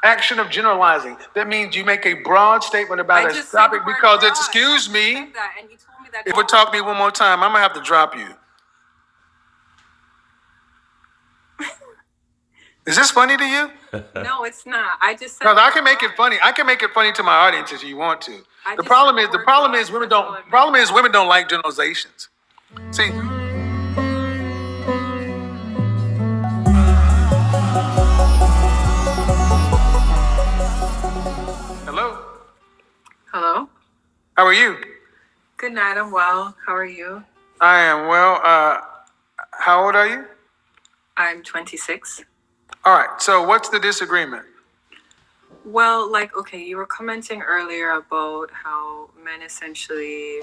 action of generalizing. That means you make a broad statement about a topic because it's, excuse me. And you told me that if you talk to me one more time, I'm going to have to drop you. Is this funny to you? No, it's not. I just said. No, I can make it funny. I can make it funny to my audience if you want to. The problem is women don't like generalizations. See. Hello. Hello. How are you? Good night. I'm well. How are you? I am well. How old are you? I'm 26. All right. So what's the disagreement? Well, okay, you were commenting earlier about how men essentially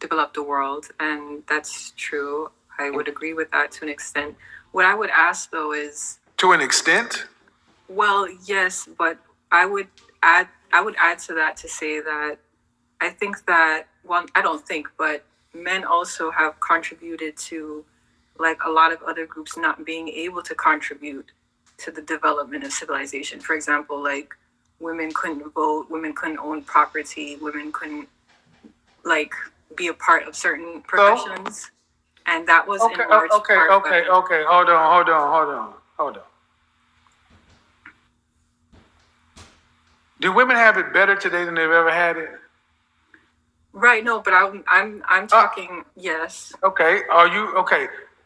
develop the world, and that's true. I would agree with that to an extent. What I would ask though is, to an extent? Well, yes, but I would add to that to say that I think that, well, I don't think, but men also have contributed to a lot of other groups not being able to contribute to the development of civilization. For example, women couldn't vote, women couldn't own property, women couldn't be a part of certain professions. And that was in large part. Okay. Hold on. Do women have it better today than they've ever had it? Right, no, but I'm talking, yes. Okay,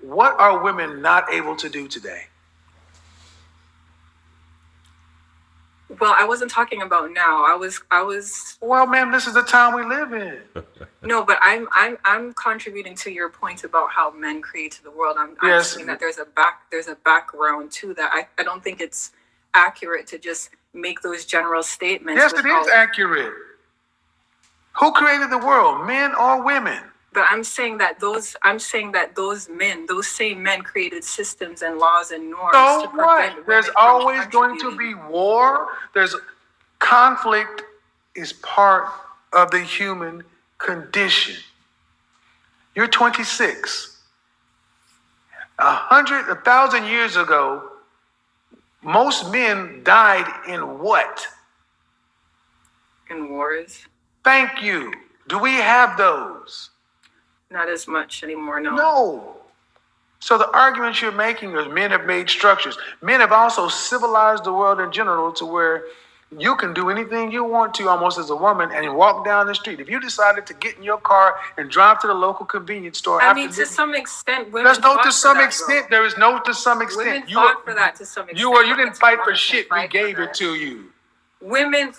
what are women not able to do today? Well, I wasn't talking about now. I was. Well, ma'am, this is the time we live in. No, but I'm contributing to your point about how men created the world. I'm saying that there's a background to that. I don't think it's accurate to just make those general statements. Yes, it is accurate. Who created the world, men or women? But I'm saying that those same men created systems and laws and norms to prevent women. There's always going to be war. There's conflict is part of the human condition. You're 26. 1,000 years ago, most men died in what? In wars. Thank you. Do we have those? Not as much anymore, no. No. So the arguments you're making is men have made structures. Men have also civilized the world in general to where you can do anything you want to almost as a woman and walk down the street. If you decided to get in your car and drive to the local convenience store. To some extent, women fought for that. To some extent. There is no to some extent. Women fought for that to some extent. You didn't fight for shit. We gave it to you. Women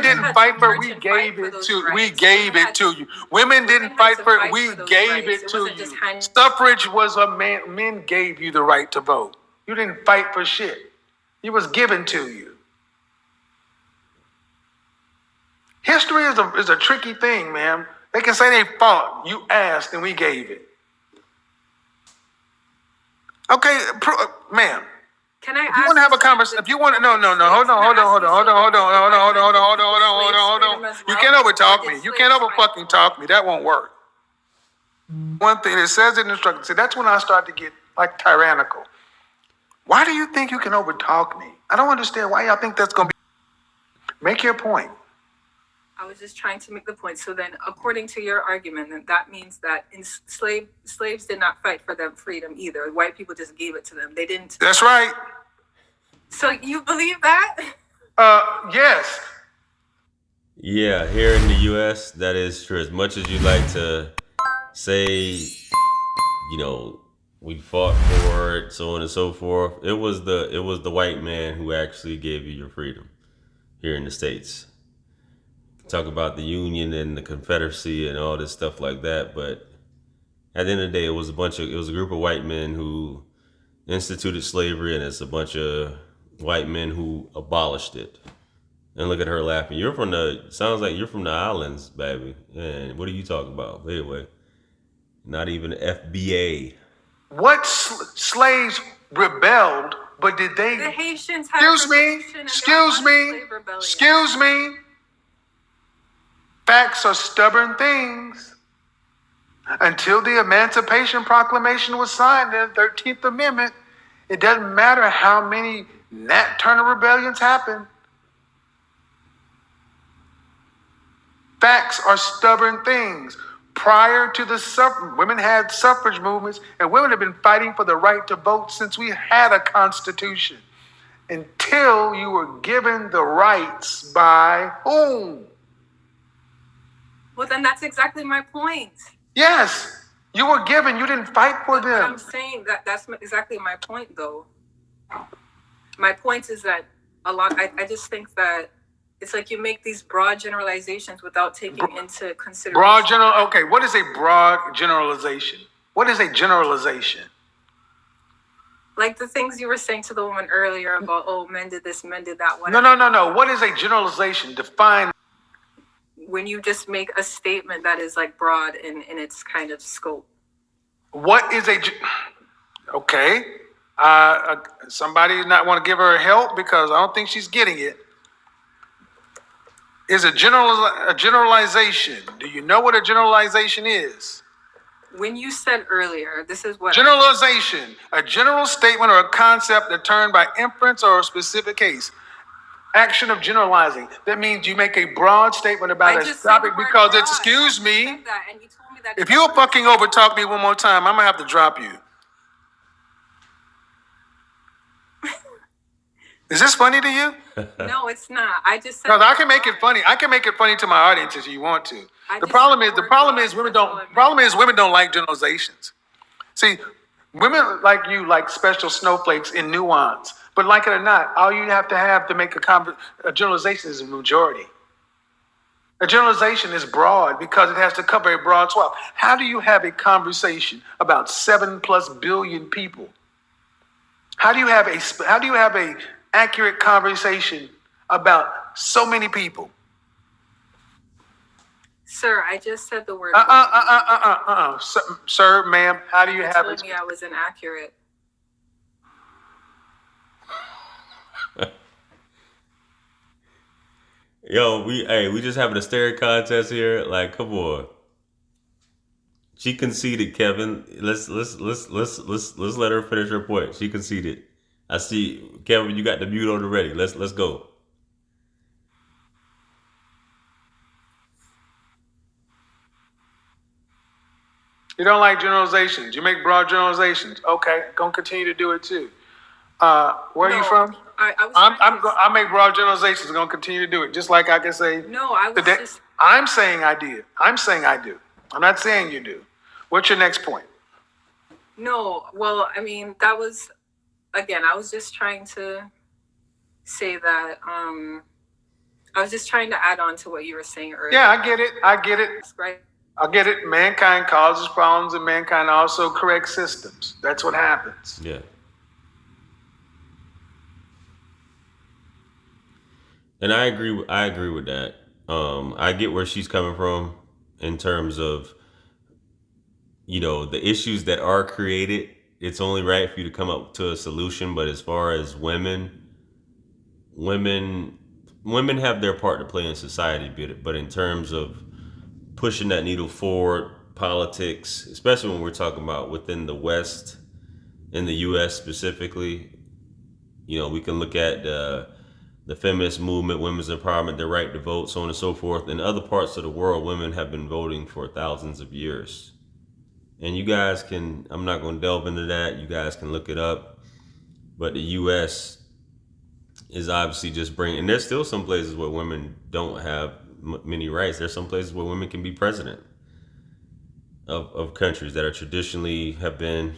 didn't fight for it. We gave it to you. We gave it to you. Women didn't fight for it. We gave it to you. Suffrage was a man. Men gave you the right to vote. You didn't fight for shit. It was given to you. History is a tricky thing, man. They can say they fought. You asked and we gave it. Okay, ma'am. Can I ask? If you want to have a conversation, if you want to, no. Hold on. You can't overtalk me. You can't fucking talk me. That won't work. One thing it says in the instructions. See, that's when I start to get tyrannical. Why do you think you can overtalk me? I don't understand why y'all think that's gonna be. Make your point. I was just trying to make the point. So then, according to your argument, then that means that slaves did not fight for their freedom either. White people just gave it to them. They didn't. That's right. So you believe that? Yes. Yeah, here in the U.S., that is true. As much as you like to say, we fought for it, so on and so forth, it was the white man who actually gave you your freedom here in the States. Talk about the Union and the Confederacy and all this stuff like that, but at the end of the day, it was a group of white men who instituted slavery, and it's a bunch of white men who abolished it. And look at her laughing. Sounds like you're from the islands, baby. And what are you talking about? Anyway, not even the FBA. What slaves rebelled, but did they? The Haitians had Excuse me. Facts are stubborn things. Until the Emancipation Proclamation was signed in the 13th Amendment, it doesn't matter how many Nat Turner rebellions happened. Facts are stubborn things. Prior to the women had suffrage movements, and women have been fighting for the right to vote since we had a constitution. Until you were given the rights by whom? Well, then that's exactly my point. Yes, you were given. You didn't fight for them. But I'm saying that's exactly my point, though. My point is that I just think that it's like you make these broad generalizations without taking into consideration. Okay, what is a broad generalization? What is a generalization? Like the things you were saying to the woman earlier about, oh, men did this, men did that. Whatever. No. What is a generalization? Define. When you just make a statement that is like broad in its kind of scope. What is okay? Somebody not want to give her help because I don't think she's getting it. Is a generalization. Do you know what a generalization is? When you said earlier, this is what... Generalization, a general statement or a concept determined by inference or a specific case. Action of generalizing. That means you make a broad statement about a topic because it's, excuse me, and you told me that if you'll fucking overtalk me one more time, I'm going to have to drop you. Is this funny to you? No, it's not. I just said... No, I can make it funny. I can make it funny to my audience if you want to. The problem is women don't like generalizations. See, women like you like special snowflakes in nuance. But like it or not, all you have to make a generalization is a majority. A generalization is broad because it has to cover a broad swath. How do you have a conversation about 7+ billion people? How do you have a accurate conversation about so many people? Sir, I just said the word. Sir, ma'am, how do you have it? You told me I was inaccurate. Yo, we just having a staring contest here. Like, come on. She conceded, Kevin. Let's let her finish her point. She conceded. I see, Kevin. You got the mute on already. Let's go. You don't like generalizations. You make broad generalizations. Okay, gonna continue to do it too. Where are you from? I make broad generalizations. Gonna continue to do it, just like I can say. No, I was today, just. I'm saying I did. I'm saying I do. I'm not saying you do. What's your next point? No, well, I mean, that was, again, I was just trying to say that. I was just trying to add on to what you were saying earlier. Yeah, I get it. Right. I get it. Mankind causes problems, and mankind also corrects systems. That's what happens. Yeah. And I agree with that. I get where she's coming from in terms of, the issues that are created. It's only right for you to come up to a solution. But as far as women have their part to play in society. But in terms of pushing that needle forward, politics, especially when we're talking about within the West, in the U.S. specifically, we can look at the feminist movement, women's empowerment, the right to vote, so on and so forth. In other parts of the world, women have been voting for thousands of years. And you guys can, I'm not going to delve into that. You guys can look it up. But the U.S. is obviously just bringing, and there's still some places where women don't have many rights. There's some places where women can be president of countries that are traditionally have been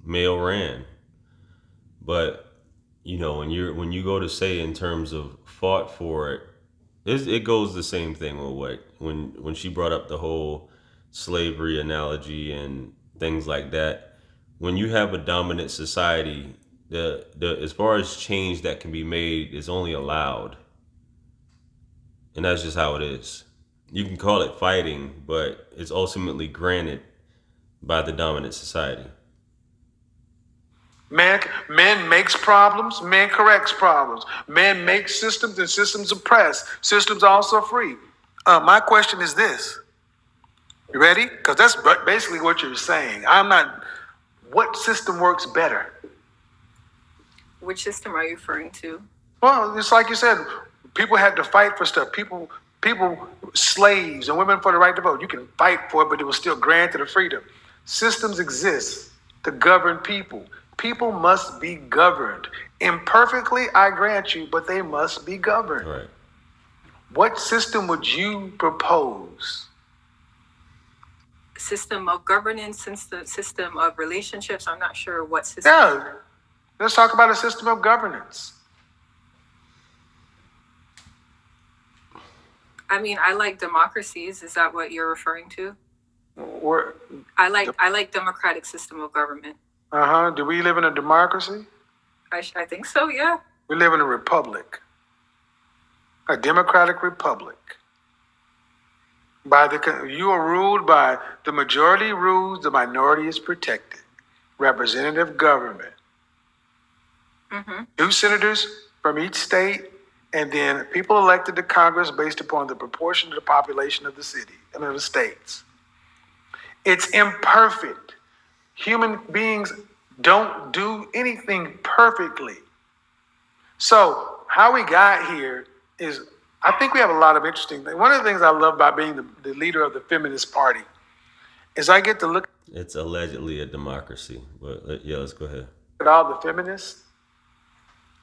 male ran. But when you go to say in terms of fought for it goes the same thing with when she brought up the whole slavery analogy and things like that. When you have a dominant society, the as far as change that can be made is only allowed. And that's just how it is. You can call it fighting, but it's ultimately granted by the dominant society. Man makes problems, man corrects problems. Man makes systems, and systems oppress. Systems are also free. My question is this. You ready? Because that's basically what you're saying. What system works better? Which system are you referring to? Well, it's like you said, people had to fight for stuff. People slaves and women for the right to vote. You can fight for it, but it was still granted a freedom. Systems exist to govern people. People must be governed. Imperfectly, I grant you, but they must be governed. Right. What system would you propose? System of governance, system of relationships. I'm not sure what system. Yeah, let's talk about a system of governance. I mean, I like democracies. Is that what you're referring to? Or, I like democratic system of government. do we live in a democracy? I think so, yeah. We live in a republic, a democratic republic. You are ruled by the majority rules, the minority is protected. Representative government. 2 senators from each state, and then people elected to Congress based upon the proportion of the population of the the states. It's imperfect. Human beings don't do anything perfectly. So how we got here is, I think we have a lot of interesting things. One of the things I love about being the leader of the feminist party is I get to look It's allegedly a democracy, but yeah, let's go ahead. at all the feminists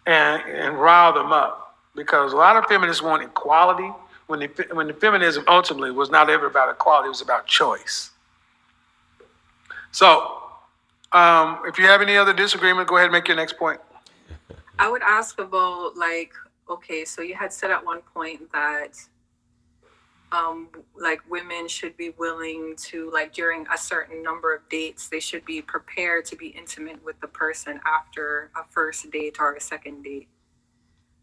and rile them up. Because a lot of feminists want equality when the feminism ultimately was not ever about equality, it was about choice. So, if you have any other disagreement, go ahead and make your next point. I would ask about, like, okay, so you had said at one point that like women should be willing to, like, during a certain number of dates, they should be prepared to be intimate with the person after a first date or a second date.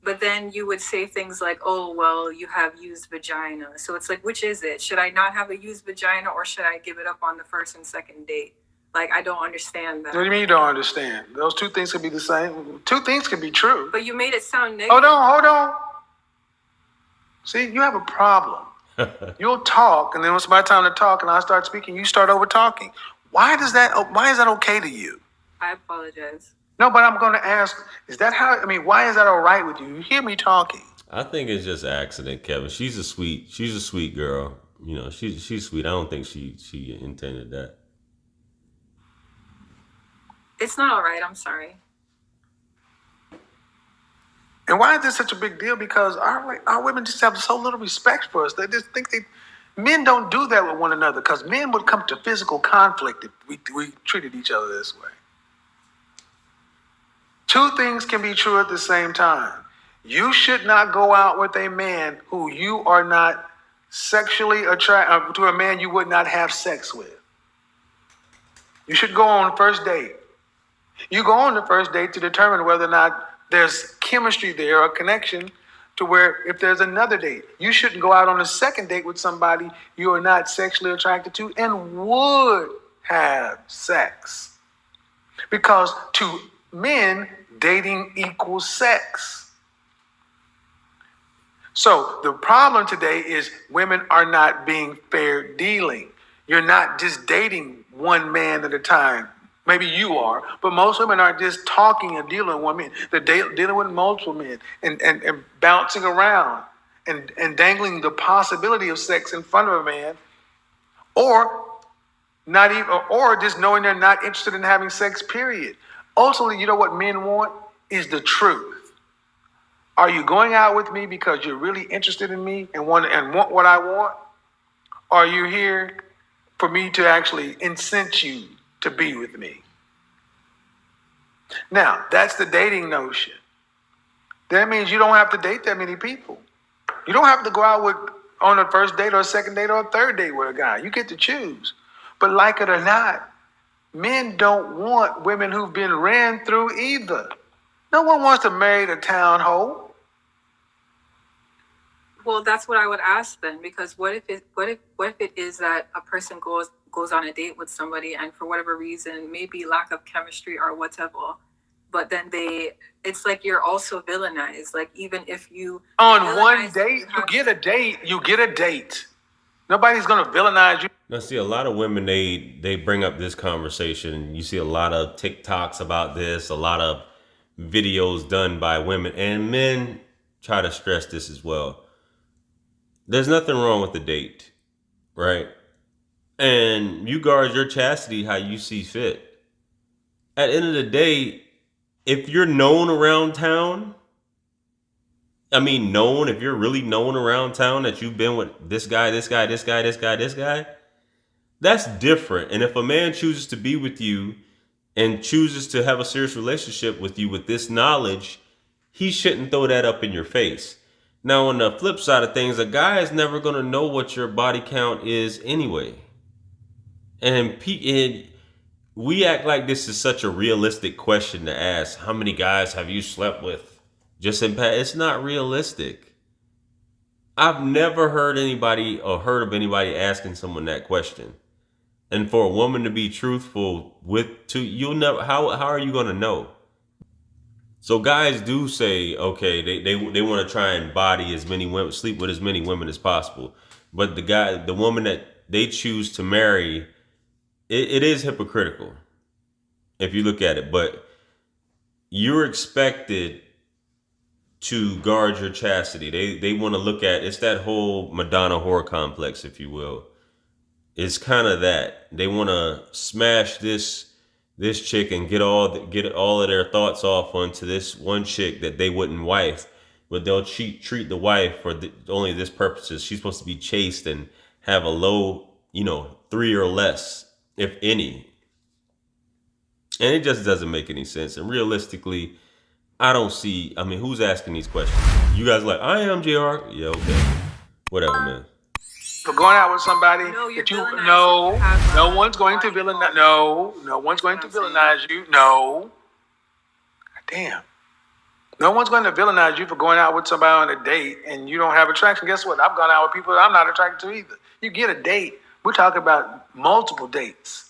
But then you would say things like, oh, well, you have used vagina. So it's like, which is it? Should I not have a used vagina, or should I give it up on the first and second date? Like, I don't understand that. What do you mean you don't understand? Those two things could be the same. Two things could be true. But you made it sound negative. Hold on. See, you have a problem. You'll talk, and then when it's my time to talk and I start speaking, you start over talking. Why is that okay to you? I apologize. No, but I'm going to ask, why is that all right with you? You hear me talking. I think it's just accident, Kevin. She's a sweet girl. You know, she's sweet. I don't think she intended that. It's not all right. I'm sorry. And why is this such a big deal? Because our women just have so little respect for us. They just think men don't do that with one another, because men would come to physical conflict if we treated each other this way. Two things can be true at the same time. You should not go out with a man who you are not sexually attracted to, a man you would not have sex with. You should go on the first date. You go on the first date to determine whether or not there's chemistry there or connection, to where if there's another date, you shouldn't go out on a second date with somebody you are not sexually attracted to and would have sex. Because to men, dating equals sex. So the problem today is women are not being fair dealing. You're not just dating one man at a time. Maybe you are, but most women aren't just talking and dealing with one man. They're dealing with multiple men and bouncing around and dangling the possibility of sex in front of a man, or not even, or just knowing they're not interested in having sex, period. Ultimately, you know what men want is the truth. Are you going out with me because you're really interested in me and want what I want? Or are you here for me to actually incent you to be with me? Now, that's the dating notion. That means you don't have to date that many people. You don't have to go out on a first date or a second date or a third date with a guy. You get to choose. But like it or not, men don't want women who've been ran through either. No one wants to marry a town hoe. Well, that's what I would ask then, because what if it is that a person goes on a date with somebody, and for whatever reason, maybe lack of chemistry or whatever, but then it's like you're also villainized. Like, even if you on one date, you get a date. Nobody's gonna villainize you. Now, see, a lot of women, they bring up this conversation. You see a lot of TikToks about this, a lot of videos done by women, and men try to stress this as well. There's nothing wrong with the date, right? And you guard your chastity how you see fit. At the end of the day, if you're known around town, if you're really known around town that you've been with this guy, this guy, this guy, this guy, this guy, that's different. And if a man chooses to be with you and chooses to have a serious relationship with you with this knowledge, he shouldn't throw that up in your face. Now, on the flip side of things, a guy is never going to know what your body count is anyway. And we act like this is such a realistic question to ask. How many guys have you slept with? Just in past, it's not realistic. I've never heard anybody or heard of anybody asking someone that question. And for a woman to be truthful you'll never. How are you going to know? So guys do say, okay, they want to try and body as many women, sleep with as many women as possible. But the woman that they choose to marry, it is hypocritical if you look at it. But you're expected to guard your chastity. They want to look at, it's that whole Madonna whore complex, if you will. It's kind of that. They want to smash this chick and get all of their thoughts off onto this one chick that they wouldn't wife, but they'll treat the wife for only this purposes. She's supposed to be chaste and have a low, 3 or less, if any. And it just doesn't make any sense. And realistically, I don't see, who's asking these questions? You guys like, I am JR? Yeah, okay. Whatever, man. For going out with somebody No, that no one's going to villainize. No one's going to villainize you. No. God damn. No one's going to villainize you for going out with somebody on a date and you don't have attraction. Guess what? I've gone out with people that I'm not attracted to either. You get a date. We're talking about multiple dates.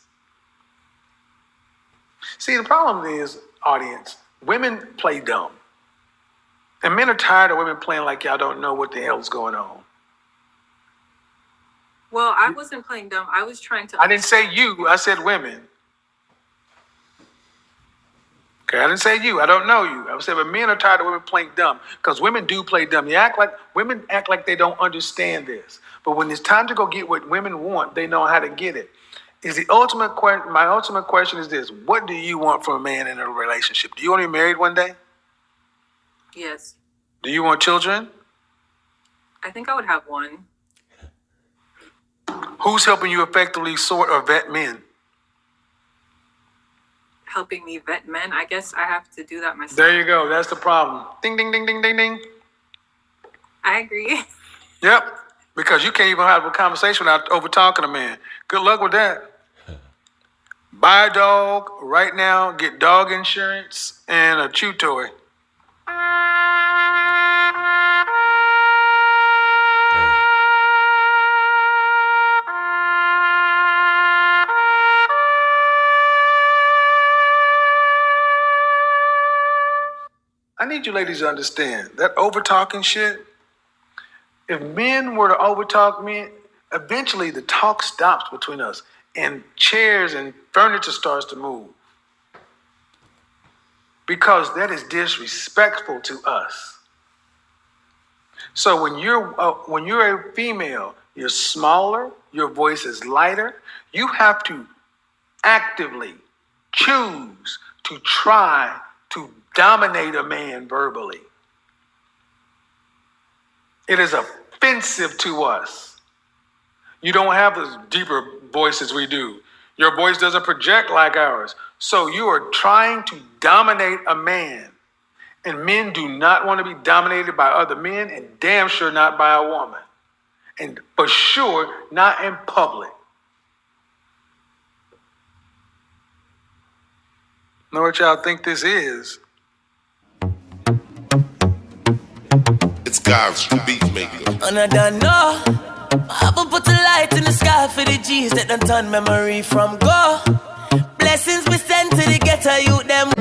See, the problem is, audience, women play dumb. And men are tired of women playing like y'all don't know what the hell's going on. Well, I wasn't playing dumb. I was trying to. I didn't say you. I said women. Okay, I didn't say you. I don't know you. I said, but men are tired of women playing dumb because women do play dumb. Women act like they don't understand this. But when it's time to go get what women want, they know how to get it. Is the ultimate question? My ultimate question is this: what do you want from a man in a relationship? Do you want to be married one day? Yes. Do you want children? I think I would have one. Who's helping you effectively sort or vet men? Helping me vet men? I guess I have to do that myself. There you go. That's the problem. Ding, ding, ding, ding, ding, ding. I agree. Yep. Because you can't even have a conversation without over talking a man. Good luck with that. Buy a dog right now. Get dog insurance and a chew toy. I need you ladies to understand that over-talking shit, if men were to overtalk men, eventually the talk stops between us and chairs and furniture starts to move. Because that is disrespectful to us. So when you're a female, you're smaller, your voice is lighter, you have to actively choose to try to dominate a man verbally. It is offensive to us. You don't have the deeper voices we do. Your voice doesn't project like ours. So you are trying to dominate a man. And men do not want to be dominated by other men, and damn sure not by a woman. And for sure, not in public. Know what y'all think this is? It's God's the beat maker. And I don't know. I will put a light in the sky for the G's that done turn memory from go. Blessings we send to the ghetto youth them.